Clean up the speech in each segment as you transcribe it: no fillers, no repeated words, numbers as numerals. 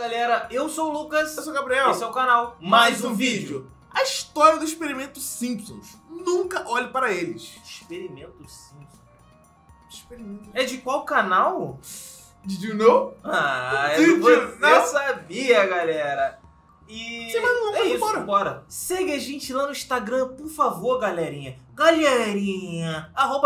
galera, eu sou o Lucas. Eu sou o Gabriel. Esse é o canal Mais um vídeo. A história do experimento Simpsons. Nunca olhe para eles. Experimento Simpsons. Experimento. É de qual canal? Did you know? Você sabia, galera. E Sem mais delongas, é isso, bora. bora. Segue a gente lá no Instagram, por favor, galerinha.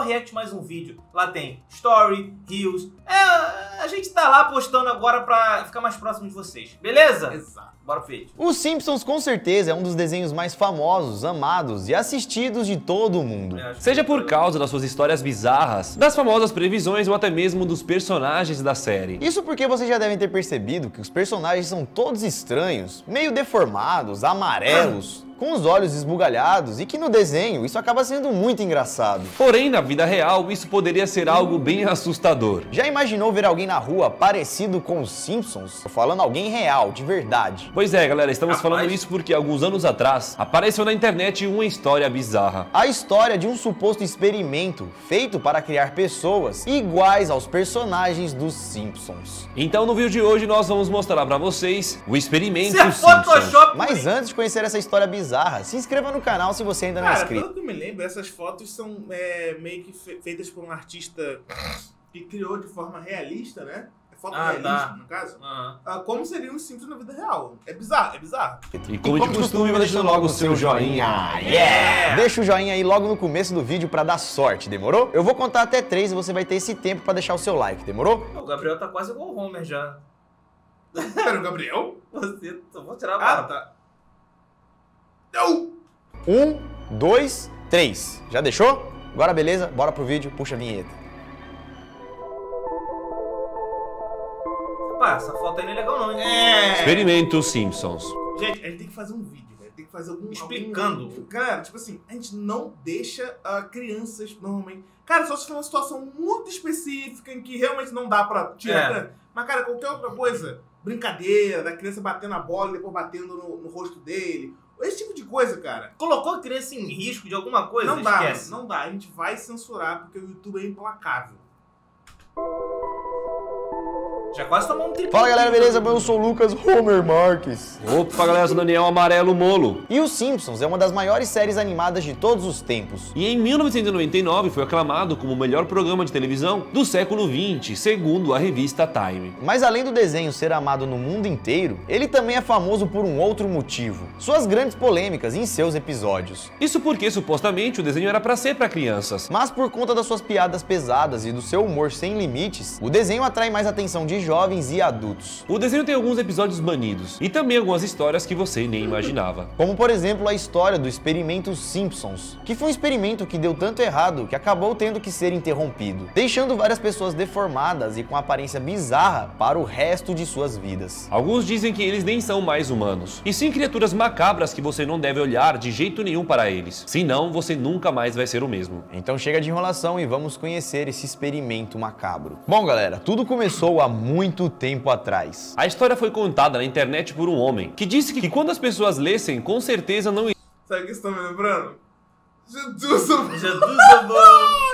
@react mais um vídeo. Lá tem story, reels. A gente tá lá postando agora pra ficar mais próximo de vocês. Beleza? Exato. Bora pro vídeo. Os Simpsons com certeza é um dos desenhos mais famosos, amados e assistidos de todo o mundo. Seja por causa das suas histórias bizarras, das famosas previsões ou até mesmo dos personagens da série. Isso porque vocês já devem ter percebido que os personagens são todos estranhos, meio deformados, amarelos, com os olhos esbugalhados e que no desenho isso acaba sendo muito engraçado. Porém, na vida real, isso poderia ser algo bem assustador. Já imaginou ver alguém na rua parecido com os Simpsons? Tô falando alguém real, de verdade. Pois é, galera, estamos Rapaz. falando isso porque alguns anos atrás apareceu na internet uma história bizarra. A história de um suposto experimento feito para criar pessoas iguais aos personagens dos Simpsons. Então no vídeo de hoje nós vamos mostrar pra vocês o experimento Isso é Simpsons. Photoshop. Mas antes de conhecer essa história bizarra, se inscreva no canal se você ainda não é Cara, inscrito. pelo que eu me lembro, essas fotos são meio que feitas por um artista que criou de forma realista, né? É foto realista, tá. no caso. Aham. Como seriam os Simpsons na vida real. É bizarro, é bizarro. E como de costume, vai deixando logo o seu joinha. Deixa o joinha aí logo no começo do vídeo pra dar sorte, demorou? Eu vou contar até 3 e você vai ter esse tempo pra deixar o seu like, demorou? O Gabriel tá quase igual o Homer já. Pera, o Gabriel? Você, só vou tirar a Ah, barba. tá. Não! 1, 2, 3. Já deixou? Agora beleza? Bora pro vídeo, puxa a vinheta. Rapaz, essa foto aí não é legal não, hein? Experimento Simpsons. Gente, a gente tem que fazer um vídeo, velho. Tem que fazer algum... Explicando. Cara, tipo assim, a gente não deixa crianças, normalmente... Cara, só se for uma situação muito específica em que realmente não dá pra tirar a criança. Mas, cara, qualquer outra coisa, brincadeira, da criança batendo a bola e depois batendo no rosto dele... Esse tipo de coisa, cara. Colocou a criança em risco de alguma coisa? Não dá, Esquece. não dá. A gente vai censurar porque o YouTube é implacável. Já quase tomou um triplo. Fala galera, beleza? Eu sou o Lucas Homer Marques. Opa, galera, eu sou o Daniel Amarelo Molo. E os Simpsons é uma das maiores séries animadas de todos os tempos. E em 1999 foi aclamado como o melhor programa de televisão do século XX, segundo a revista Time. Mas além do desenho ser amado no mundo inteiro, ele também é famoso por um outro motivo: suas grandes polêmicas em seus episódios. Isso porque supostamente o desenho era pra ser pra crianças. Mas por conta das suas piadas pesadas e do seu humor sem limites, o desenho atrai mais atenção de jovens e adultos. O desenho tem alguns episódios banidos e também algumas histórias que você nem imaginava. Como por exemplo a história do experimento Simpsons, que foi um experimento que deu tanto errado que acabou tendo que ser interrompido, deixando várias pessoas deformadas e com aparência bizarra para o resto de suas vidas. Alguns dizem que eles nem são mais humanos, e sim criaturas macabras que você não deve olhar de jeito nenhum para eles, senão você nunca mais vai ser o mesmo. Então chega de enrolação e vamos conhecer esse experimento macabro. Bom galera, tudo começou há muito tempo atrás. A história foi contada na internet por um homem que disse que quando as pessoas lessem, com certeza não Sabe o que você tá me lembrando? Jesus! Jesus é bom.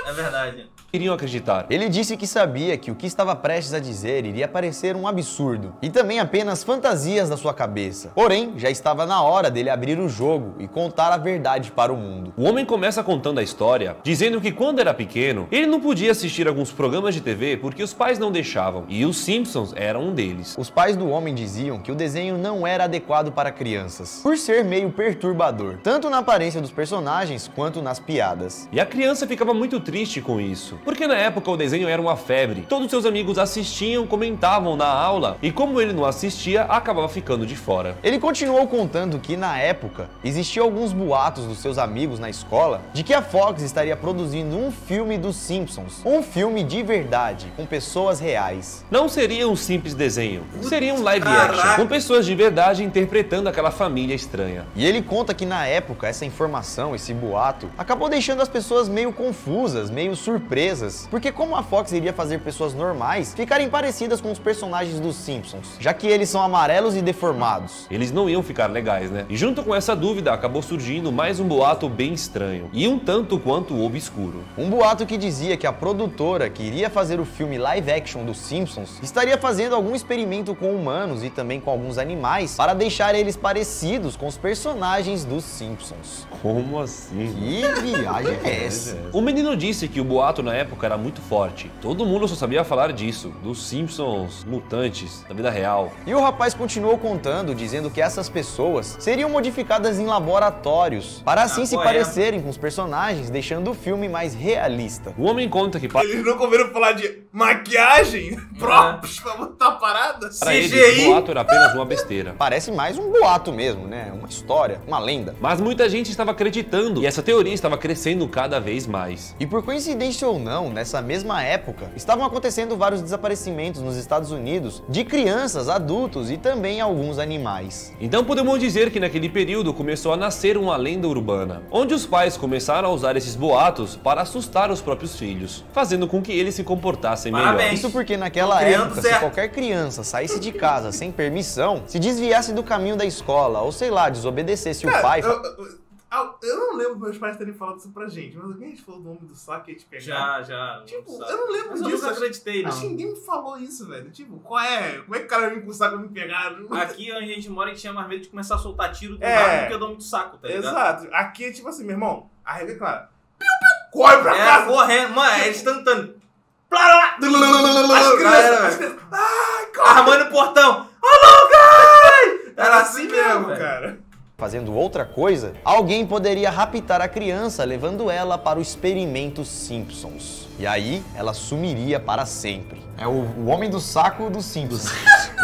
É verdade. iriam acreditar. Ele disse que sabia que o que estava prestes a dizer iria parecer um absurdo e também apenas fantasias da sua cabeça. Porém, já estava na hora dele abrir o jogo e contar a verdade para o mundo. O homem começa contando a história, dizendo que quando era pequeno, ele não podia assistir alguns programas de TV porque os pais não deixavam, e os Simpsons eram um deles. Os pais do homem diziam que o desenho não era adequado para crianças, por ser meio perturbador, tanto na aparência dos personagens quanto nas piadas. E a criança ficava muito triste com isso, porque na época o desenho era uma febre. Todos seus amigos assistiam, comentavam na aula, e como ele não assistia, acabava ficando de fora. Ele continuou contando que na época existiam alguns boatos dos seus amigos na escola de que a Fox estaria produzindo um filme dos Simpsons, um filme de verdade, com pessoas reais. Não seria um simples desenho, seria um live action, com pessoas de verdade interpretando aquela família estranha. E ele conta que na época essa informação, esse boato, acabou deixando as pessoas meio confusas coisas meio surpresas, porque como a Fox iria fazer pessoas normais ficarem parecidas com os personagens dos Simpsons, já que eles são amarelos e deformados? Eles não iam ficar legais, né? E junto com essa dúvida acabou surgindo mais um boato bem estranho e um tanto quanto obscuro. Um boato que dizia que a produtora que iria fazer o filme live action dos Simpsons estaria fazendo algum experimento com humanos e também com alguns animais para deixar eles parecidos com os personagens dos Simpsons. Como assim? Que viagem é essa? O menino disse que o boato na época era muito forte. Todo mundo só sabia falar disso, dos Simpsons mutantes da vida real. E o rapaz continuou contando, dizendo que essas pessoas seriam modificadas em laboratórios para assim se parecerem com os personagens, deixando o filme mais realista. O homem conta que Eles nunca ouviram falar de maquiagem? Props pra botar a parada? para ele esse boato era apenas uma besteira. Parece mais um boato mesmo, né? Uma história, uma lenda. Mas muita gente estava acreditando e essa teoria estava crescendo cada vez mais. E por coincidência ou não, nessa mesma época, estavam acontecendo vários desaparecimentos nos Estados Unidos de crianças, adultos e também alguns animais. Então podemos dizer que naquele período começou a nascer uma lenda urbana, onde os pais começaram a usar esses boatos para assustar os próprios filhos, fazendo com que eles se comportassem melhor. Isso porque naquela época, se qualquer criança saísse de casa sem permissão, se desviasse do caminho da escola, ou sei lá, desobedecesse o pai... Eu não lembro meus pais terem falado isso pra gente, mas alguém falou do homem do saco e ia te pegar. Já. Tipo, eu não lembro disso. Eu nunca acreditei, não. Acho que ninguém me falou isso, velho. Tipo, qual é? Como é que o cara vem com o saco e me pegar? Aqui onde a gente mora, a gente tinha mais medo de começar a soltar tiro do nada do que eu dou muito saco, tá ligado? Exato. Aqui é tipo assim, meu irmão, a regra é clara. Corre pra casa! Correndo. Mano, eles estão tentando. As crianças. Ai, corre! Armando o portão. Alô, cara! Era assim mesmo, cara. Fazendo outra coisa, alguém poderia raptar a criança, levando ela para o experimento Simpsons. E aí, ela sumiria para sempre. É o homem do saco dos Simpsons.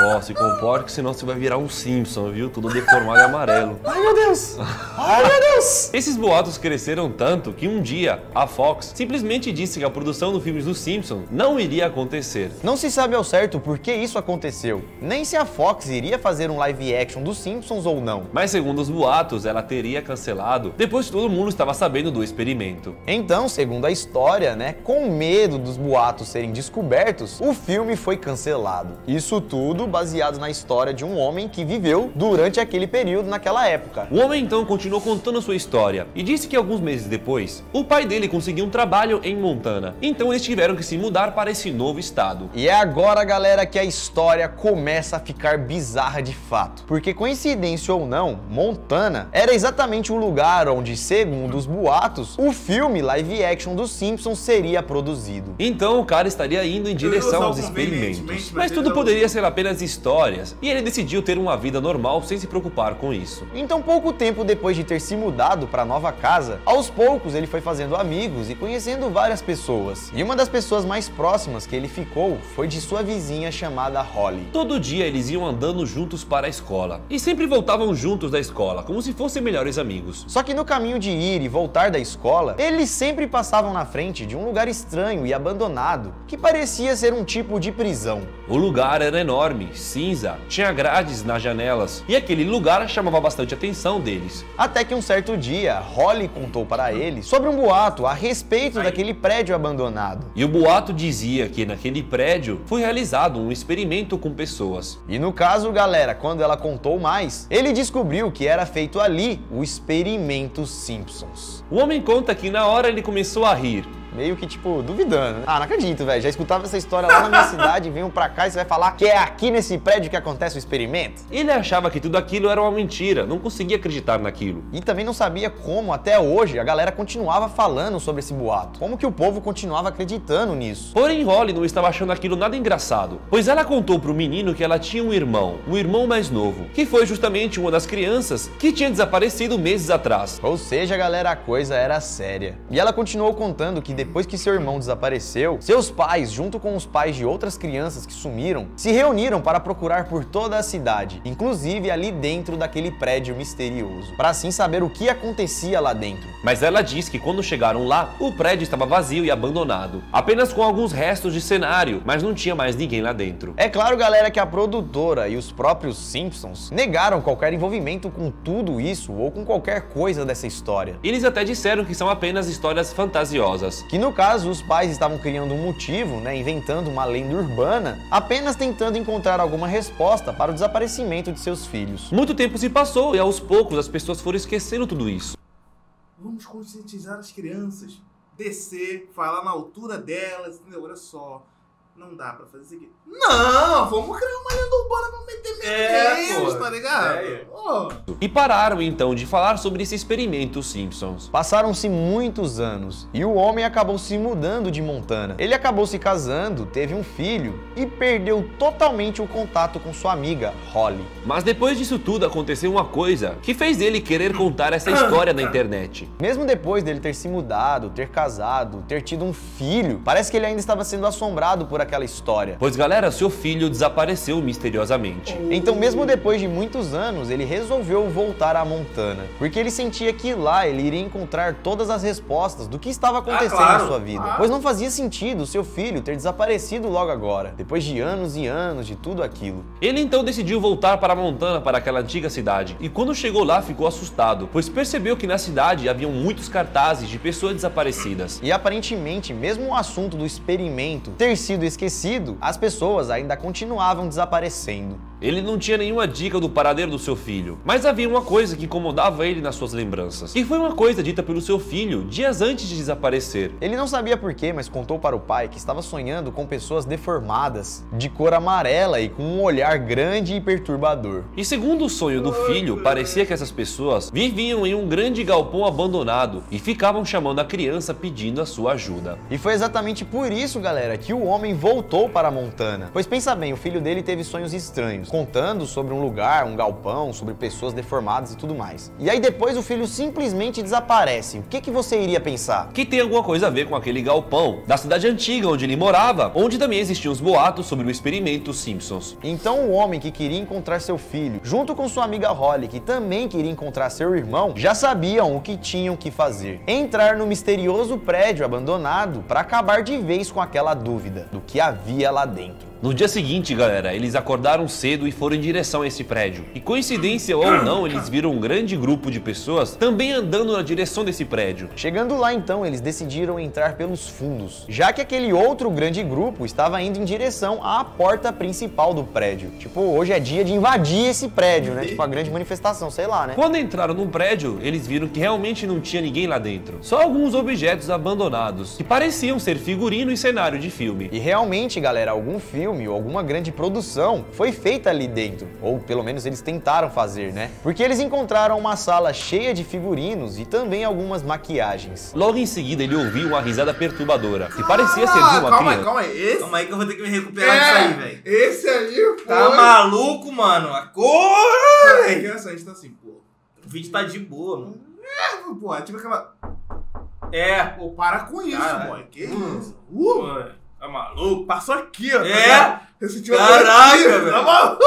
Ó, se comporte, senão você vai virar um Simpson, viu? Tudo deformado e amarelo. Ai, meu Deus! Ai, meu Deus! Esses boatos cresceram tanto que um dia a Fox simplesmente disse que a produção do filme dos Simpsons não iria acontecer. Não se sabe ao certo por que isso aconteceu, nem se a Fox iria fazer um live action dos Simpsons ou não. Mas segundo os boatos, ela teria cancelado depois que todo mundo estava sabendo do experimento. Então, segundo a história, né, com medo dos boatos serem descobertos, o filme foi cancelado. Isso tudo baseado na história de um homem que viveu durante aquele período naquela época. O homem então continuou contando sua história e disse que alguns meses depois, o pai dele conseguiu um trabalho em Montana. Então eles tiveram que se mudar para esse novo estado. E é agora, galera, que a história começa a ficar bizarra de fato. Porque coincidência ou não, Montana era exatamente o lugar onde, segundo os boatos, o filme live action dos Simpsons seria produzido. Então o cara estaria indo em direção aos experimentos. Mas tudo poderia ser apenas histórias, e ele decidiu ter uma vida normal sem se preocupar com isso. Então, pouco tempo depois de ter se mudado para a nova casa, aos poucos ele foi fazendo amigos e conhecendo várias pessoas. E uma das pessoas mais próximas que ele ficou foi de sua vizinha chamada Holly. Todo dia eles iam andando juntos para a escola, e sempre voltavam juntos da escola, como se fossem melhores amigos. Só que no caminho de ir e voltar da escola, eles sempre passavam na frente de um lugar estranho e abandonado, que parecia ser um tipo de prisão. O lugar era enorme, cinza, tinha grades nas janelas, e aquele lugar chamava bastante a atenção deles. Até que um certo dia, Holly contou para ele sobre um boato a respeito daquele prédio abandonado. E o boato dizia que naquele prédio foi realizado um experimento com pessoas. E no caso, galera, quando ela contou mais, ele descobriu que era feito ali o experimento Simpsons. O homem conta que na hora ele começou a rir. Meio que, tipo, duvidando, né? Ah, não acredito, velho. Já escutava essa história lá na minha cidade, venham pra cá e você vai falar que é aqui nesse prédio que acontece o experimento? Ele achava que tudo aquilo era uma mentira, não conseguia acreditar naquilo. E também não sabia como, até hoje, a galera continuava falando sobre esse boato. Como que o povo continuava acreditando nisso? Porém, Holly não estava achando aquilo nada engraçado, pois ela contou pro menino que ela tinha um irmão mais novo, que foi justamente uma das crianças que tinha desaparecido meses atrás. Ou seja, galera, a coisa era séria. E ela continuou contando que depois que seu irmão desapareceu, seus pais, junto com os pais de outras crianças que sumiram, se reuniram para procurar por toda a cidade, inclusive ali dentro daquele prédio misterioso, para assim saber o que acontecia lá dentro. Mas ela diz que quando chegaram lá, o prédio estava vazio e abandonado, apenas com alguns restos de cenário, mas não tinha mais ninguém lá dentro. É claro, galera, que a produtora e os próprios Simpsons negaram qualquer envolvimento com tudo isso ou com qualquer coisa dessa história. Eles até disseram que são apenas histórias fantasiosas, que no caso os pais estavam criando um motivo, né, inventando uma lenda urbana, apenas tentando encontrar alguma resposta para o desaparecimento de seus filhos. Muito tempo se passou e aos poucos as pessoas foram esquecendo tudo isso. Vamos conscientizar as crianças. Descer, falar na altura delas, entendeu? Olha só, não dá pra fazer isso aqui. Não, vamos criar uma lenda urbana pra meter medo, tá ligado? E pararam então de falar sobre esse experimento Simpsons. Passaram-se muitos anos e o homem acabou se mudando de Montana. Ele acabou se casando, teve um filho e perdeu totalmente o contato com sua amiga, Holly. Mas depois disso tudo aconteceu uma coisa que fez ele querer contar essa história na internet. Mesmo depois dele ter se mudado, ter casado, ter tido um filho, parece que ele ainda estava sendo assombrado por aquela história. Pois galera, seu filho desapareceu misteriosamente. Então mesmo depois de muitos anos, ele resolveu voltar a Montana, porque ele sentia que lá ele iria encontrar todas as respostas do que estava acontecendo na sua vida. Pois não fazia sentido seu filho ter desaparecido logo agora, depois de anos e anos de tudo aquilo. Ele então decidiu voltar para Montana, para aquela antiga cidade, e quando chegou lá ficou assustado, pois percebeu que na cidade haviam muitos cartazes de pessoas desaparecidas. E aparentemente, mesmo o assunto do experimento ter sido esquecido, as pessoas ainda continuavam desaparecendo. Ele não tinha nenhuma dica do paradeiro do seu filho, mas havia uma coisa que incomodava ele nas suas lembranças. E foi uma coisa dita pelo seu filho dias antes de desaparecer. Ele não sabia porquê, mas contou para o pai que estava sonhando com pessoas deformadas, de cor amarela e com um olhar grande e perturbador. E segundo o sonho do filho, parecia que essas pessoas viviam em um grande galpão abandonado e ficavam chamando a criança pedindo a sua ajuda. E foi exatamente por isso, galera, que o homem voltou para Montana. Pois pensa bem, o filho dele teve sonhos estranhos, contando sobre um lugar, um galpão, sobre pessoas deformadas e tudo mais. E aí depois o filho simplesmente desaparece. O que você iria pensar? Que tem alguma coisa a ver com aquele galpão da cidade antiga onde ele morava, onde também existiam os boatos sobre o experimento Simpsons. Então o homem que queria encontrar seu filho, junto com sua amiga Holly, que também queria encontrar seu irmão, já sabiam o que tinham que fazer. Entrar no misterioso prédio abandonado para acabar de vez com aquela dúvida do que havia lá dentro. No dia seguinte, galera, eles acordaram cedo e foram em direção a esse prédio. E coincidência ou não, eles viram um grande grupo de pessoas também andando na direção desse prédio. Chegando lá então, eles decidiram entrar pelos fundos, já que aquele outro grande grupo estava indo em direção à porta principal do prédio. Tipo, hoje é dia de invadir esse prédio, né? Tipo, a grande manifestação, sei lá, né? Quando entraram no prédio, eles viram que realmente não tinha ninguém lá dentro. Só alguns objetos abandonados, que pareciam ser figurino e cenário de filme. E realmente, galera, algum filme ou alguma grande produção foi feita ali dentro, ou pelo menos eles tentaram fazer, né? Porque eles encontraram uma sala cheia de figurinos e também algumas maquiagens. Logo em seguida ele ouviu uma risada perturbadora, que parecia ser de uma criança. Calma aí, Calma aí que eu vou ter que me recuperar disso aí, velho. Esse aí foi... Tá maluco, mano? Acorda! É engraçado, a gente tá assim, pô. O vídeo tá de boa, mano. Pô, tipo aquela... Pô, para com isso, Caralho. boy. Que isso? Pô, tá maluco? Passou aqui, ó. É? Senti uma Caraca, coisa aqui, velho. tá maluco?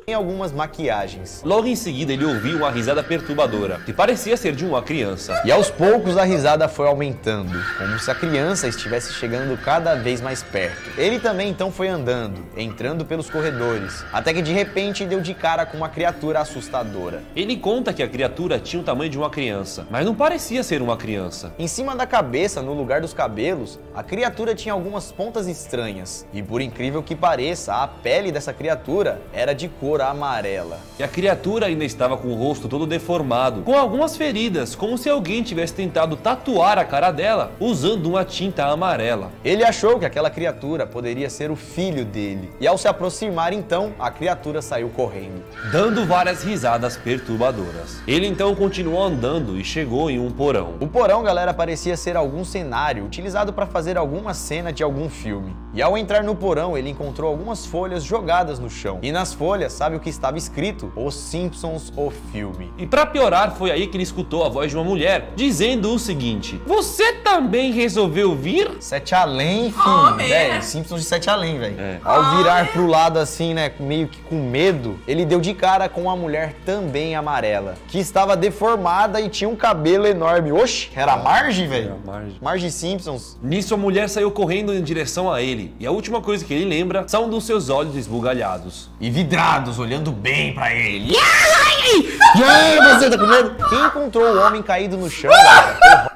Tem algumas maquiagens. Logo em seguida ele ouviu uma risada perturbadora, que parecia ser de uma criança. E aos poucos a risada foi aumentando, como se a criança estivesse chegando cada vez mais perto. Ele também então foi andando, entrando pelos corredores, até que de repente deu de cara com uma criatura assustadora. Ele conta que a criatura tinha o tamanho de uma criança, mas não parecia ser uma criança. Em cima da cabeça, no lugar dos cabelos, a criatura tinha algumas pontas estranhas. E por incrível que pareça, a pele dessa criatura era de cor amarela. E a criatura ainda estava com o rosto todo deformado, com algumas feridas, como se alguém tivesse tentado tatuar a cara dela usando uma tinta amarela. Ele achou que aquela criatura poderia ser o filho dele. E ao se aproximar então, a criatura saiu correndo, dando várias risadas perturbadoras. Ele então continuou andando e chegou em um porão. O porão, galera, parecia ser algum cenário utilizado para fazer alguma cena de algum filme. E ao entrar no porão, ele encontrou algumas folhas jogadas no chão. E nas folhas, sabe o que estava escrito? Os Simpsons, o filme. E pra piorar, foi aí que ele escutou a voz de uma mulher dizendo o seguinte: "Você também resolveu vir?" Sete além, filho. Velho, Simpsons de Sete além, velho. Ao virar pro lado assim, né, meio que com medo, ele deu de cara com uma mulher também amarela, que estava deformada e tinha um cabelo enorme. Oxi, era a Marge, velho? Marge Simpsons. Nisso a mulher saiu correndo em direção a ele, e a última coisa que ele lembra são dos seus olhos esbugalhados. E vidrados, olhando bem pra ele. E aí, você tá com medo? Quem encontrou o homem caído no chão, galera?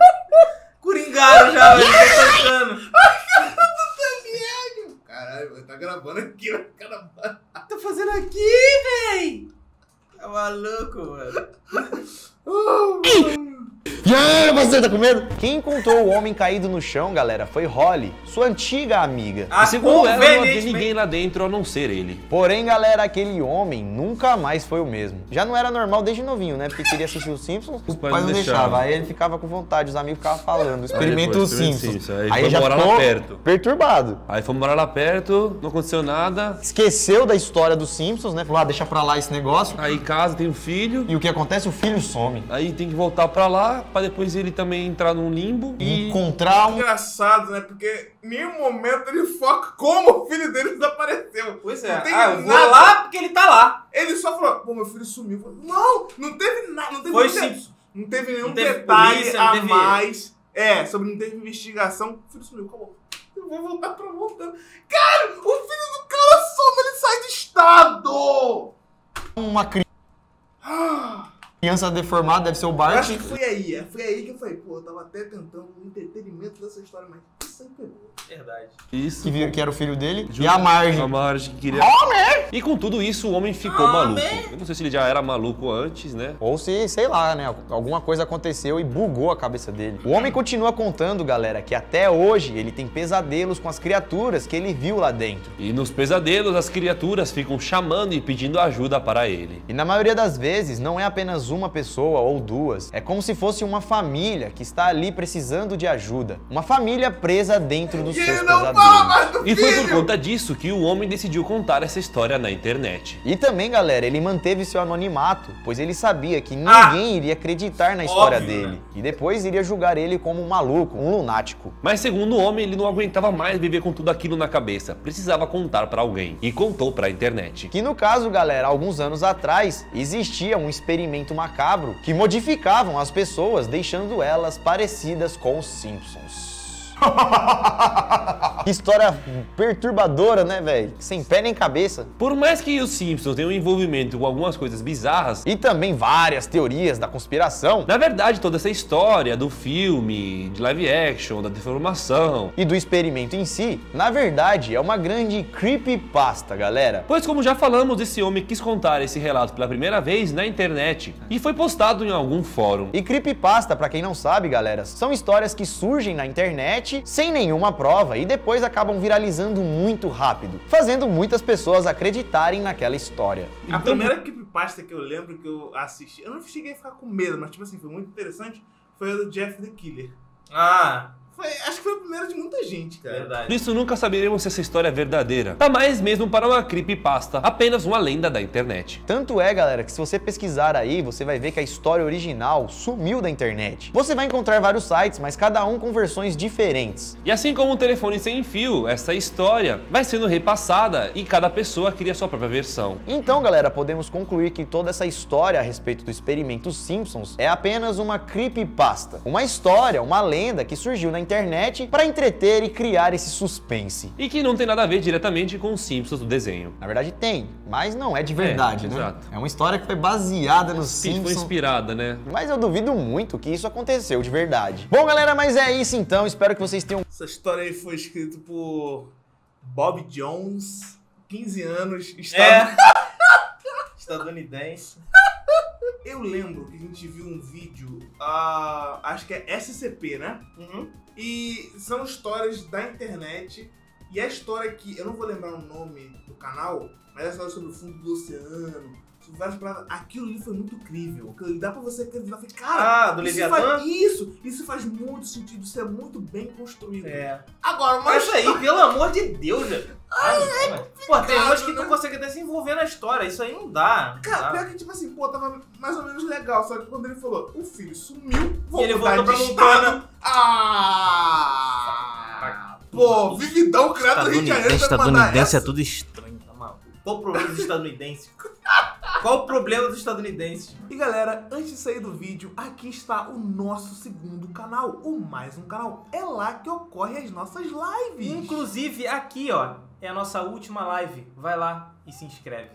ligaram já, velho. Tô tocando. Caralho, tá gravando aqui, vai ficar na barra. Tá fazendo aqui, véi? Tá maluco, mano. E aí, você tá com medo? Quem encontrou o homem caído no chão, galera, foi Holly, sua antiga amiga. E segundo ela, não havia ninguém lá dentro a não ser ele. Porém, galera, aquele homem nunca mais foi o mesmo. Já não era normal desde novinho, né? Porque queria assistir os Simpsons, os pais não deixavam. Aí ele ficava com vontade, os amigos ficavam falando, experimenta os Simpsons. Aí ele foi morar lá perto. Perturbado. Aí foi morar lá perto, não aconteceu nada. Esqueceu da história dos Simpsons, né? Falou, deixa pra lá esse negócio. Aí casa, tem um filho. E o que acontece? O filho some. Aí tem que voltar pra lá, pra depois ele também entrar num limbo e encontrar um... Engraçado, né? Porque em nenhum momento ele foca como o filho dele desapareceu. Pois é. Não tem eu vou lá porque ele tá lá. Ele só falou, pô, meu filho sumiu. Não teve nada. Não teve foi Simpsons. Não teve nenhum não teve detalhe polícia, a mais. Sobre não teve investigação. O filho sumiu, acabou. Eu vou voltar pra voltar. Cara, o filho do cara some, ele sai do estado. Uma criança deformada, deve ser o Bart. Eu acho que foi aí que eu falei, pô, eu tava até tentando o entretenimento dessa história, mas isso aí pegou. Verdade. Isso. Que era o filho dele. E a Marge. A Marge que queria... E com tudo isso, o homem ficou maluco. Eu não sei se ele já era maluco antes, né? Ou se, sei lá, né? Alguma coisa aconteceu e bugou a cabeça dele. O homem continua contando, galera, que até hoje ele tem pesadelos com as criaturas que ele viu lá dentro. E nos pesadelos, as criaturas ficam chamando e pedindo ajuda para ele. E na maioria das vezes, não é apenas uma pessoa ou duas. É como se fosse uma família que está ali precisando de ajuda. Uma família presa dentro dos seus pesadelos. E foi por conta disso que o homem decidiu contar essa história na internet. E também, galera, ele manteve seu anonimato, pois ele sabia que ninguém iria acreditar na história dele. E depois iria julgar ele como um maluco, um lunático. Mas segundo o homem, ele não aguentava mais viver com tudo aquilo na cabeça. Precisava contar pra alguém. E contou pra internet. Que no caso, galera, alguns anos atrás, existia um experimento macabro que modificavam as pessoas, deixando elas parecidas com os Simpsons. Que história perturbadora, né, velho? Sem pé nem cabeça. Por mais que os Simpsons tenham um envolvimento com algumas coisas bizarras e também várias teorias da conspiração, na verdade, toda essa história do filme, de live action, da deformação e do experimento em si, na verdade, é uma grande creepypasta, galera. Pois como já falamos, esse homem quis contar esse relato pela primeira vez na internet e foi postado em algum fórum. E creepypasta, pra quem não sabe, galera, são histórias que surgem na internet sem nenhuma prova e depois acabam viralizando muito rápido, fazendo muitas pessoas acreditarem naquela história. A primeira creepypasta que eu lembro que eu assisti, eu não cheguei a ficar com medo, mas tipo assim, foi muito interessante, foi a do Jeff the Killer. Acho que foi o primeiro de muita gente, cara. Verdade. Por isso nunca saberemos se essa história é verdadeira. Tá mais mesmo para uma creepypasta, apenas uma lenda da internet. Tanto é, galera, que se você pesquisar aí, você vai ver que a história original sumiu da internet. Você vai encontrar vários sites, mas cada um com versões diferentes. E assim como um telefone sem fio, essa história vai sendo repassada e cada pessoa cria sua própria versão. Então, galera, podemos concluir que toda essa história a respeito do experimento Simpsons é apenas uma creepypasta. Uma história, uma lenda que surgiu na internet para entreter e criar esse suspense. E que não tem nada a ver diretamente com os Simpsons do desenho. Na verdade tem, mas não é de verdade, né? Exato. É uma história que foi baseada nos Simpsons. Foi inspirada, né? Mas eu duvido muito que isso aconteceu de verdade. Bom, galera, mas é isso então. Espero que vocês tenham... Essa história aí foi escrita por Bob Jones, 15 anos, estadunidense. Eu lembro que a gente viu um vídeo, acho que é SCP, né? E são histórias da internet. E a história que, eu não vou lembrar o nome do canal, mas é a história sobre o fundo do oceano, sobre várias paradas. Aquilo ali foi muito crível. Aquilo ali dá pra você acreditar. Cara, do Leviatã? Isso faz muito sentido. Isso é muito bem construído. Agora, mas isso aí, pelo amor de Deus, velho. Pô, tem umas que tu consegue até se envolver na história. Isso aí não dá. Cara, pior que tipo assim, pô, tava mais ou menos legal. Só que quando ele falou, o filho sumiu, e ele voltou pra Montana. Pô, vividão criado no Rio de Janeiro. Estadunidense é tudo estranho, tá maluco. Qual o problema dos estadunidenses? Qual o problema dos estadunidenses? E galera, antes de sair do vídeo, aqui está o nosso segundo canal, o Mais Um Canal. É lá que ocorrem as nossas lives. Inclusive, aqui, ó, é a nossa última live. Vai lá e se inscreve.